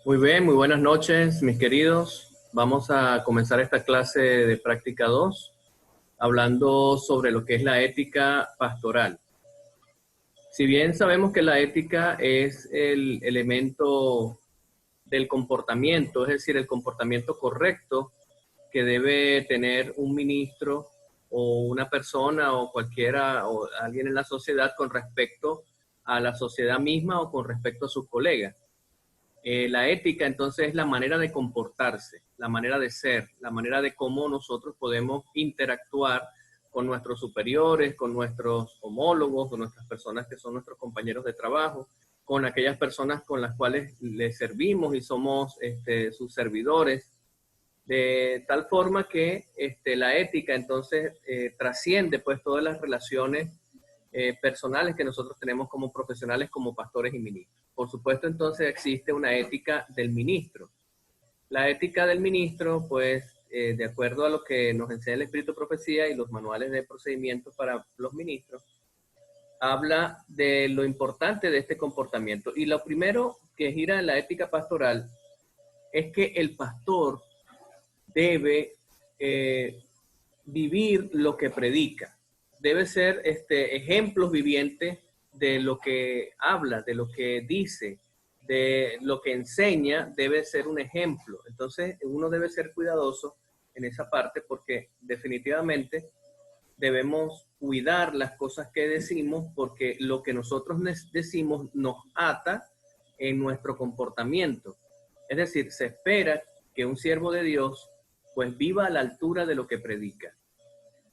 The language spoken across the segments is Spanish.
Muy bien, muy buenas noches, mis queridos. Vamos a comenzar esta clase de práctica 2, hablando sobre lo que es la ética pastoral. Si bien sabemos que la ética es el elemento del comportamiento, es decir, el comportamiento correcto que debe tener un ministro o una persona o cualquiera o alguien en la sociedad con respecto a la sociedad misma o con respecto a sus colegas. La ética entonces es la manera de comportarse, la manera de ser, la manera de cómo nosotros podemos interactuar con nuestros superiores, con nuestros homólogos, con nuestras personas que son nuestros compañeros de trabajo, con aquellas personas con las cuales les servimos y somos sus servidores, de tal forma que la ética entonces trasciende pues todas las relaciones personales que nosotros tenemos como profesionales, como pastores y ministros. Por supuesto, entonces existe una ética del ministro. La ética del ministro, pues, de acuerdo a lo que nos enseña el Espíritu de Profecía y los manuales de procedimientos para los ministros, habla de lo importante de este comportamiento. Y lo primero que gira en la ética pastoral es que el pastor debe vivir lo que predica. Debe ser ejemplos vivientes de lo que habla, de lo que dice, de lo que enseña, debe ser un ejemplo. Entonces uno debe ser cuidadoso en esa parte porque definitivamente debemos cuidar las cosas que decimos porque lo que nosotros decimos nos ata en nuestro comportamiento. Es decir, se espera que un siervo de Dios pues viva a la altura de lo que predica.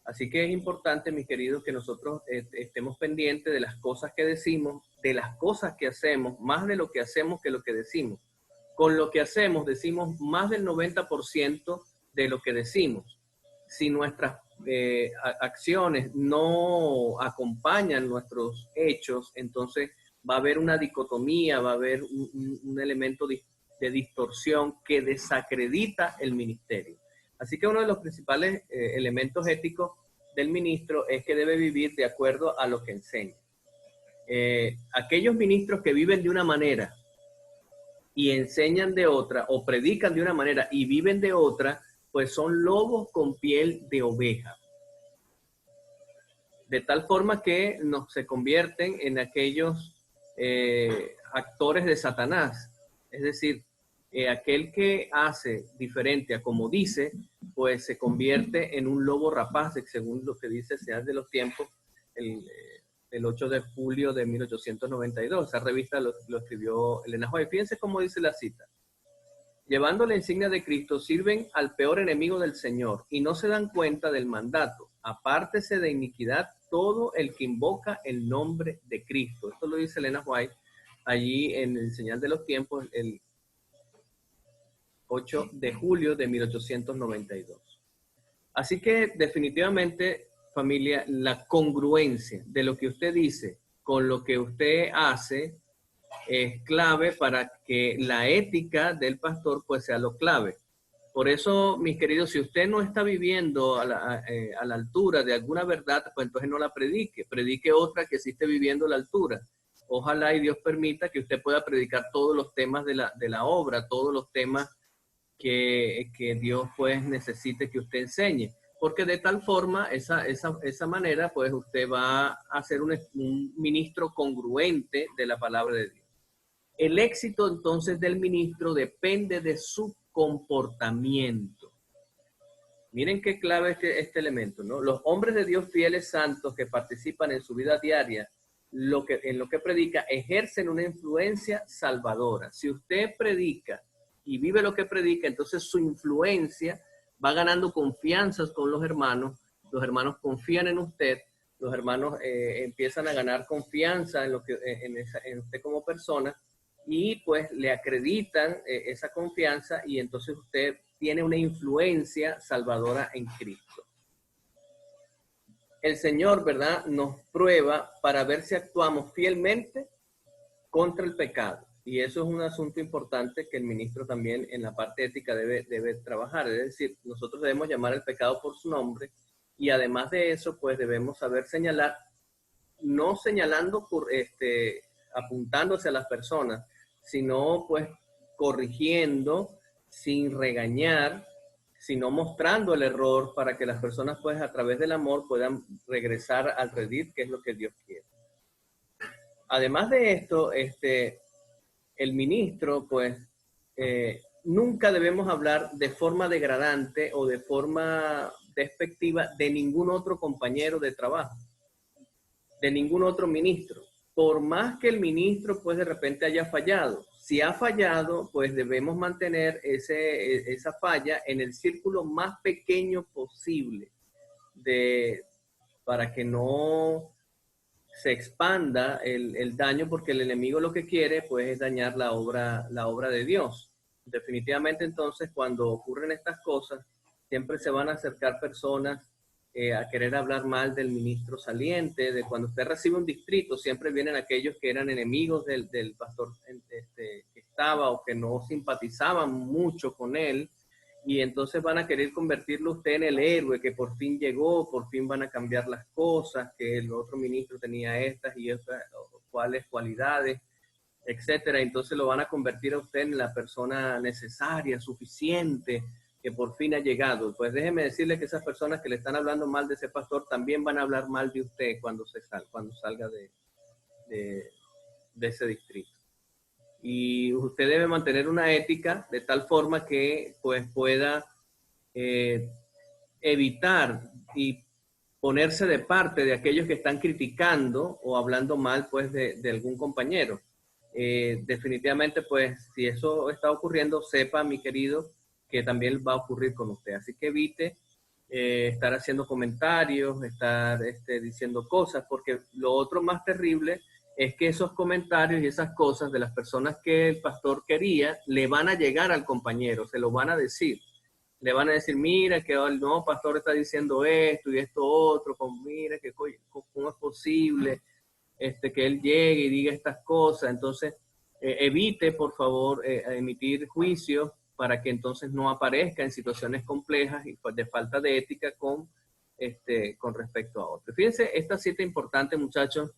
Así que es importante, mis queridos, que nosotros estemos pendientes de las cosas que decimos, de las cosas que hacemos, más de lo que hacemos que lo que decimos. Con lo que hacemos, decimos más del 90% de lo que decimos. Si nuestras acciones no acompañan nuestros hechos, entonces va a haber una dicotomía, va a haber un elemento de distorsión que desacredita el ministerio. Así que uno de los principales elementos éticos del ministro es que debe vivir de acuerdo a lo que enseña. Aquellos ministros que viven de una manera y enseñan de otra, o predican de una manera y viven de otra, pues son lobos con piel de oveja. De tal forma que se convierten en aquellos actores de Satanás. Es decir, aquel que hace diferente a como dice, pues se convierte en un lobo rapaz, según lo que dice el Señal de los Tiempos, el 8 de julio de 1892. Esa revista lo escribió Elena White. Fíjense cómo dice la cita. Llevando la insignia de Cristo, sirven al peor enemigo del Señor y no se dan cuenta del mandato. Apártese de iniquidad todo el que invoca el nombre de Cristo. Esto lo dice Elena White allí en el Señal de los Tiempos, el 8 de julio de 1892. Así que definitivamente, familia, la congruencia de lo que usted dice con lo que usted hace es clave para que la ética del pastor pues sea lo clave. Por eso, mis queridos, si usted no está viviendo a la altura de alguna verdad, pues entonces no la predique. Predique otra que sí esté viviendo a la altura. Ojalá y Dios permita que usted pueda predicar todos los temas de la obra, todos los temas que Dios pues necesite que usted enseñe. Porque de tal forma, esa manera, pues usted va a ser un ministro congruente de la palabra de Dios. El éxito entonces del ministro depende de su comportamiento. Miren qué clave este elemento, ¿no? Los hombres de Dios fieles santos que participan en su vida diaria, en lo que predica, ejercen una influencia salvadora. Si usted predica y vive lo que predica, entonces su influencia va ganando confianza con los hermanos confían en usted, los hermanos empiezan a ganar confianza en usted como persona, y pues le acreditan esa confianza y entonces usted tiene una influencia salvadora en Cristo. El Señor, ¿verdad?, nos prueba para ver si actuamos fielmente contra el pecado. Y eso es un asunto importante que el ministro también en la parte ética debe trabajar. Es decir, nosotros debemos llamar al pecado por su nombre y además de eso, pues debemos saber señalar, no señalando apuntándose a las personas, sino pues corrigiendo, sin regañar, sino mostrando el error para que las personas, pues, a través del amor puedan regresar al redil, que es lo que Dios quiere. Además de esto, el ministro, pues, nunca debemos hablar de forma degradante o de forma despectiva de ningún otro compañero de trabajo, de ningún otro ministro. Por más que el ministro, pues, de repente haya fallado. Si ha fallado, pues debemos mantener esa falla en el círculo más pequeño posible para que no se expanda el daño, porque el enemigo lo que quiere, pues, es dañar la obra de Dios. Definitivamente, entonces, cuando ocurren estas cosas, siempre se van a acercar personas a querer hablar mal del ministro saliente. De cuando usted recibe un distrito, siempre vienen aquellos que eran enemigos del pastor que estaba, o que no simpatizaban mucho con él, y entonces van a querer convertirlo usted en el héroe que por fin llegó, por fin van a cambiar las cosas, que el otro ministro tenía estas y estas, cuáles cualidades, etcétera. Entonces lo van a convertir a usted en la persona necesaria, suficiente, que por fin ha llegado. Pues déjeme decirle que esas personas que le están hablando mal de ese pastor también van a hablar mal de usted cuando salga de ese distrito. Y usted debe mantener una ética de tal forma que, pues, pueda evitar y ponerse de parte de aquellos que están criticando o hablando mal, pues, de algún compañero. Definitivamente, pues, si eso está ocurriendo, sepa, mi querido, que también va a ocurrir con usted. Así que evite estar haciendo comentarios, estar diciendo cosas, porque lo otro más terrible es que esos comentarios y esas cosas de las personas que el pastor quería le van a llegar al compañero, se lo van a decir. Le van a decir, mira, que el nuevo pastor está diciendo esto y esto otro, mira, que cómo es posible que él llegue y diga estas cosas. Entonces, evite, por favor, emitir juicios para que entonces no aparezca en situaciones complejas y de falta de ética con respecto a otros. Fíjense, esta cita importante, muchachos.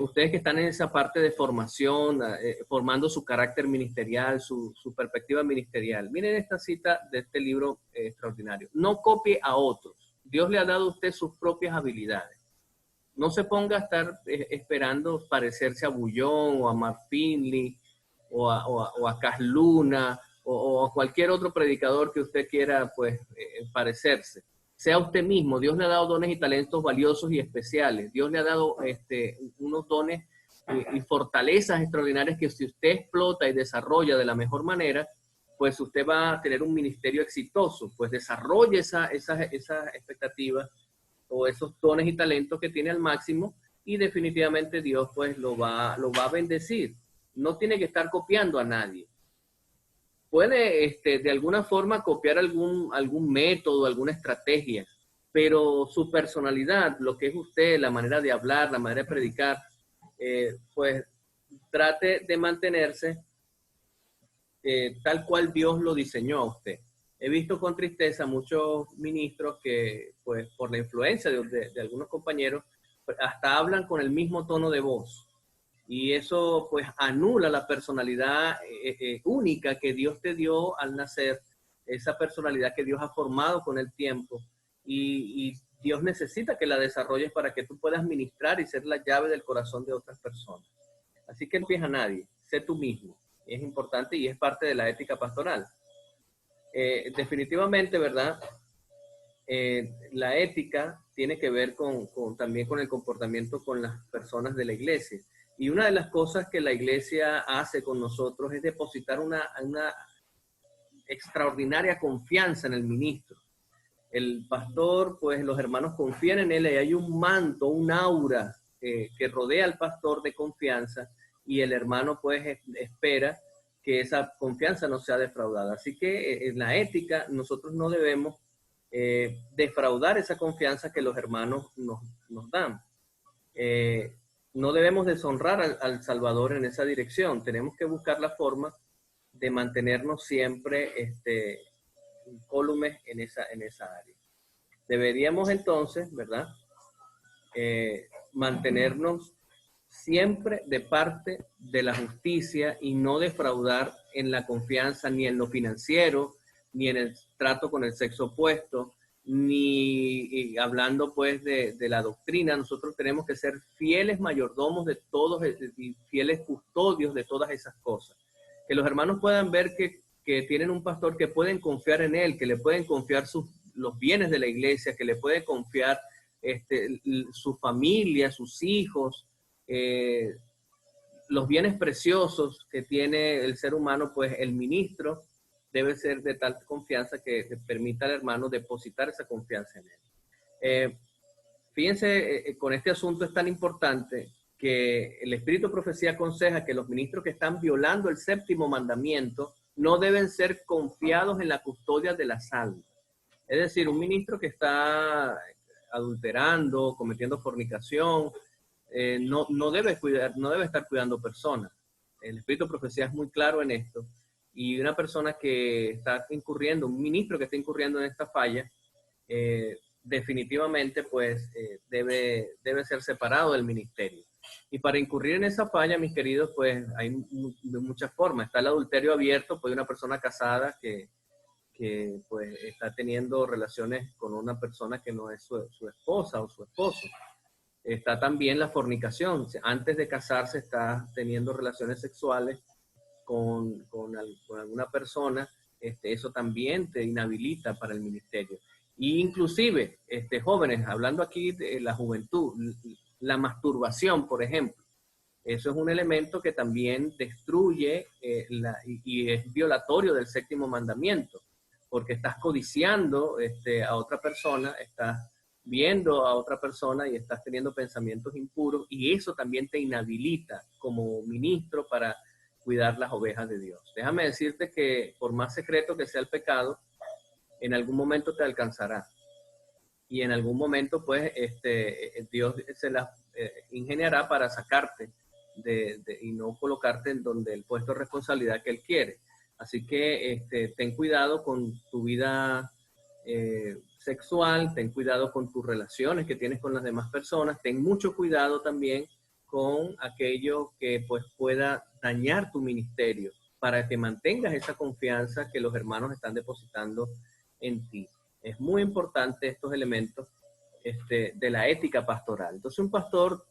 Ustedes que están en esa parte de formación, formando su carácter ministerial, su perspectiva ministerial. Miren esta cita de este libro extraordinario. No copie a otros. Dios le ha dado a usted sus propias habilidades. No se ponga a estar esperando parecerse a Bullón o a Mark Finley o a Cas Luna o a cualquier otro predicador que usted quiera, pues, parecerse. Sea usted mismo. Dios le ha dado dones y talentos valiosos y especiales. Dios le ha dado unos dones y fortalezas extraordinarias que si usted explota y desarrolla de la mejor manera, pues usted va a tener un ministerio exitoso. Pues desarrolle esas expectativas o esos dones y talentos que tiene al máximo, y definitivamente Dios, pues, lo va a bendecir. No tiene que estar copiando a nadie. Puede de alguna forma copiar algún método, alguna estrategia, pero su personalidad, lo que es usted, la manera de hablar, la manera de predicar, pues trate de mantenerse tal cual Dios lo diseñó a usted. He visto con tristeza muchos ministros que, pues, por la influencia de algunos compañeros, pues, hasta hablan con el mismo tono de voz. Y eso, pues, anula la personalidad única que Dios te dio al nacer, esa personalidad que Dios ha formado con el tiempo. Y Dios necesita que la desarrolles para que tú puedas ministrar y ser la llave del corazón de otras personas. Así que no copies a nadie, sé tú mismo. Es importante y es parte de la ética pastoral. Definitivamente, ¿verdad? La ética tiene que ver también con el comportamiento con las personas de la iglesia. Y una de las cosas que la iglesia hace con nosotros es depositar una extraordinaria confianza en el ministro. El pastor, pues los hermanos confían en él y hay un manto, un aura que rodea al pastor de confianza, y el hermano, pues, espera que esa confianza no sea defraudada. Así que en la ética nosotros no debemos defraudar esa confianza que los hermanos nos dan. No debemos deshonrar al Salvador en esa dirección. Tenemos que buscar la forma de mantenernos siempre incólumes en esa área. Deberíamos entonces, ¿verdad? Mantenernos siempre de parte de la justicia y no defraudar en la confianza ni en lo financiero, ni en el trato con el sexo opuesto, ni hablando pues de la doctrina. Nosotros tenemos que ser fieles mayordomos de todos y fieles custodios de todas esas cosas. Que los hermanos puedan ver que tienen un pastor, que pueden confiar en él, que le pueden confiar los bienes de la iglesia, que le puede confiar su familia, sus hijos, los bienes preciosos que tiene el ser humano. Pues el ministro debe ser de tal confianza que permita al hermano depositar esa confianza en él. Fíjense, con este asunto es tan importante que el Espíritu de Profecía aconseja que los ministros que están violando el séptimo mandamiento no deben ser confiados en la custodia de las almas. Es decir, un ministro que está adulterando, cometiendo fornicación, no debe estar cuidando personas. El Espíritu de Profecía es muy claro en esto. Y una persona que está incurriendo, un ministro que está incurriendo en esta falla, definitivamente pues debe ser separado del ministerio. Y para incurrir en esa falla, mis queridos, pues hay de muchas formas. Está el adulterio abierto, pues, de una persona casada que pues está teniendo relaciones con una persona que no es su esposa o su esposo. Está también la fornicación. Antes de casarse está teniendo relaciones sexuales con alguna persona. Eso también te inhabilita para el ministerio. Y inclusive, jóvenes, hablando aquí de la juventud, la masturbación, por ejemplo, eso es un elemento que también destruye y es violatorio del séptimo mandamiento, porque estás codiciando a otra persona, estás viendo a otra persona y estás teniendo pensamientos impuros, y eso también te inhabilita como ministro para cuidar las ovejas de Dios. Déjame decirte que por más secreto que sea el pecado, en algún momento te alcanzará. Y en algún momento, pues, Dios se las ingeniará para sacarte y no colocarte en donde el puesto de responsabilidad que Él quiere. Así que ten cuidado con tu vida sexual, ten cuidado con tus relaciones que tienes con las demás personas, ten mucho cuidado también con aquello que pues pueda dañar tu ministerio, para que mantengas esa confianza que los hermanos están depositando en ti. Es muy importante estos elementos de la ética pastoral. Entonces, un pastor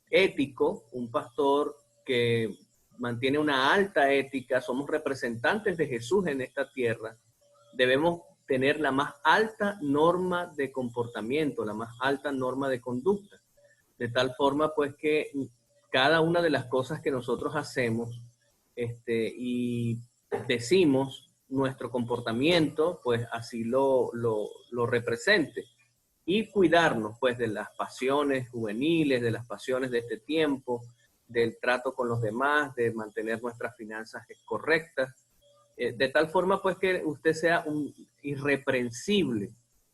ético, un pastor que mantiene una alta ética, somos representantes de Jesús en esta tierra, debemos tener la más alta norma de comportamiento, la más alta norma de conducta, de tal forma pues que cada una de las cosas que nosotros hacemos y decimos, nuestro comportamiento pues así lo represente. Y cuidarnos pues de las pasiones juveniles, de las pasiones de este tiempo, del trato con los demás, de mantener nuestras finanzas correctas, de tal forma pues que usted sea un irreprensible,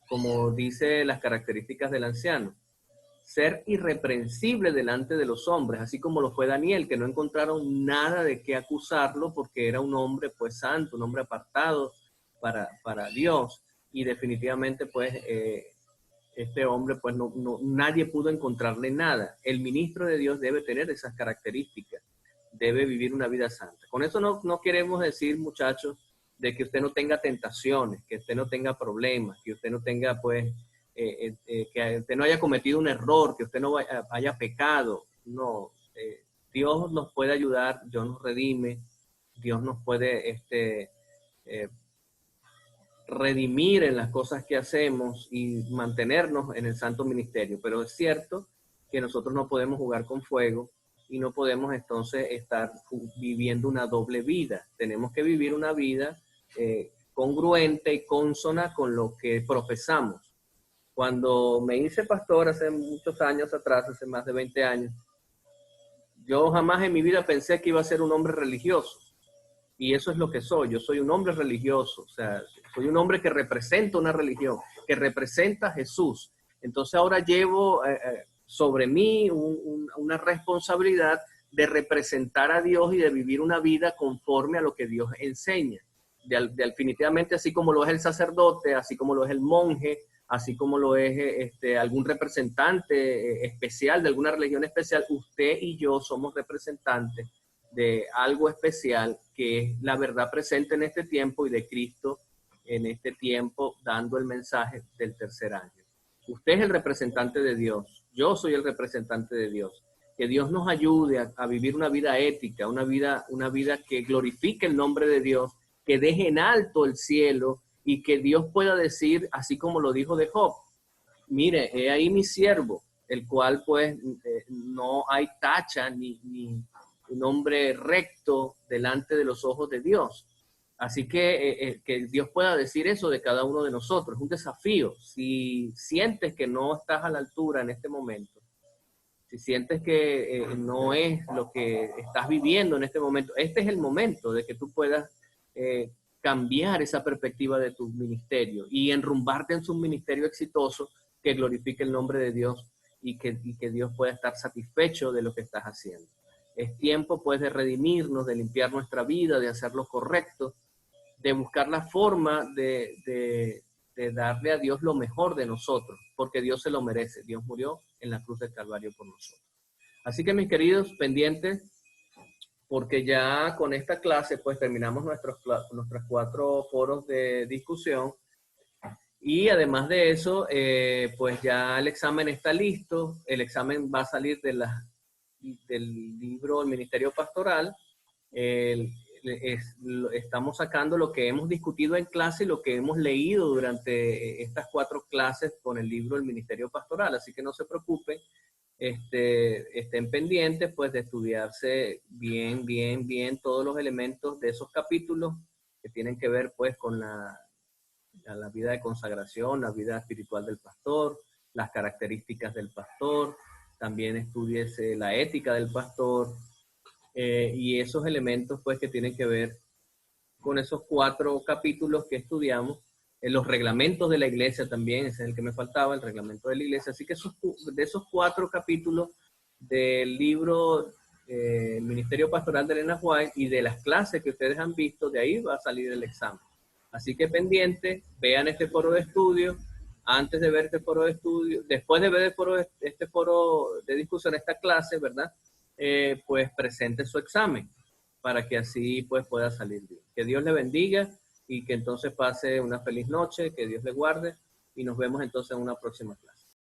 como dice las características del anciano. Ser irreprensible delante de los hombres, así como lo fue Daniel, que no encontraron nada de qué acusarlo porque era un hombre pues santo, un hombre apartado para Dios, y definitivamente pues este hombre pues nadie pudo encontrarle nada. El ministro de Dios debe tener esas características, debe vivir una vida santa. Con eso no queremos decir, muchachos, de que usted no tenga tentaciones, que usted no tenga problemas, que usted no tenga pues que usted no haya cometido un error, que usted no haya pecado. No, Dios nos puede ayudar, Dios nos redime, Dios nos puede redimir en las cosas que hacemos y mantenernos en el santo ministerio. Pero es cierto que nosotros no podemos jugar con fuego y no podemos entonces estar viviendo una doble vida. Tenemos que vivir una vida congruente y consona con lo que profesamos. Cuando me hice pastor hace muchos años atrás, hace más de 20 años, yo jamás en mi vida pensé que iba a ser un hombre religioso. Y eso es lo que soy. Yo soy un hombre religioso. O sea, soy un hombre que representa una religión, que representa a Jesús. Entonces ahora llevo sobre mí una responsabilidad de representar a Dios y de vivir una vida conforme a lo que Dios enseña. Definitivamente, así como lo es el sacerdote, así como lo es el monje, así como lo es algún representante especial de alguna religión especial. Usted y yo somos representantes de algo especial que es la verdad presente en este tiempo y de Cristo en este tiempo dando el mensaje del tercer ángel. Usted es el representante de Dios, yo soy el representante de Dios. Que Dios nos ayude a vivir una vida ética, una vida que glorifique el nombre de Dios, que deje en alto el cielo y que Dios pueda decir, así como lo dijo de Job, mire, he ahí mi siervo, el cual pues no hay tacha ni un hombre recto delante de los ojos de Dios. Así que Dios pueda decir eso de cada uno de nosotros, es un desafío. Si sientes que no estás a la altura en este momento, si sientes que no es lo que estás viviendo en este momento, este es el momento de que tú puedas cambiar esa perspectiva de tu ministerio y enrumbarte en un ministerio exitoso que glorifique el nombre de Dios y que Dios pueda estar satisfecho de lo que estás haciendo. Es tiempo pues de redimirnos, de limpiar nuestra vida, de hacer lo correcto, de buscar la forma de darle a Dios lo mejor de nosotros, porque Dios se lo merece. Dios murió en la cruz del Calvario por nosotros. Así que mis queridos, pendientes, porque ya con esta clase pues terminamos nuestros 4 foros de discusión y además de eso, pues ya el examen está listo, el examen va a salir del libro El Ministerio Pastoral. Estamos sacando lo que hemos discutido en clase y lo que hemos leído durante estas 4 clases con el libro El Ministerio Pastoral, así que no se preocupen, estén pendientes pues de estudiarse bien todos los elementos de esos capítulos que tienen que ver pues con la vida de consagración, la vida espiritual del pastor, las características del pastor, también estudiese la ética del pastor, y esos elementos pues que tienen que ver con esos 4 capítulos que estudiamos, los reglamentos de la iglesia también, ese es el que me faltaba, el reglamento de la iglesia, así que de esos 4 capítulos del libro Ministerio Pastoral de Elena White y de las clases que ustedes han visto, de ahí va a salir el examen. Así que pendiente, vean este foro de estudio, antes de ver este foro de estudio, después de ver este foro de discusión, esta clase, ¿verdad? Pues presente su examen para que así pues pueda salir bien. Que Dios le bendiga y que entonces pase una feliz noche, que Dios le guarde y nos vemos entonces en una próxima clase.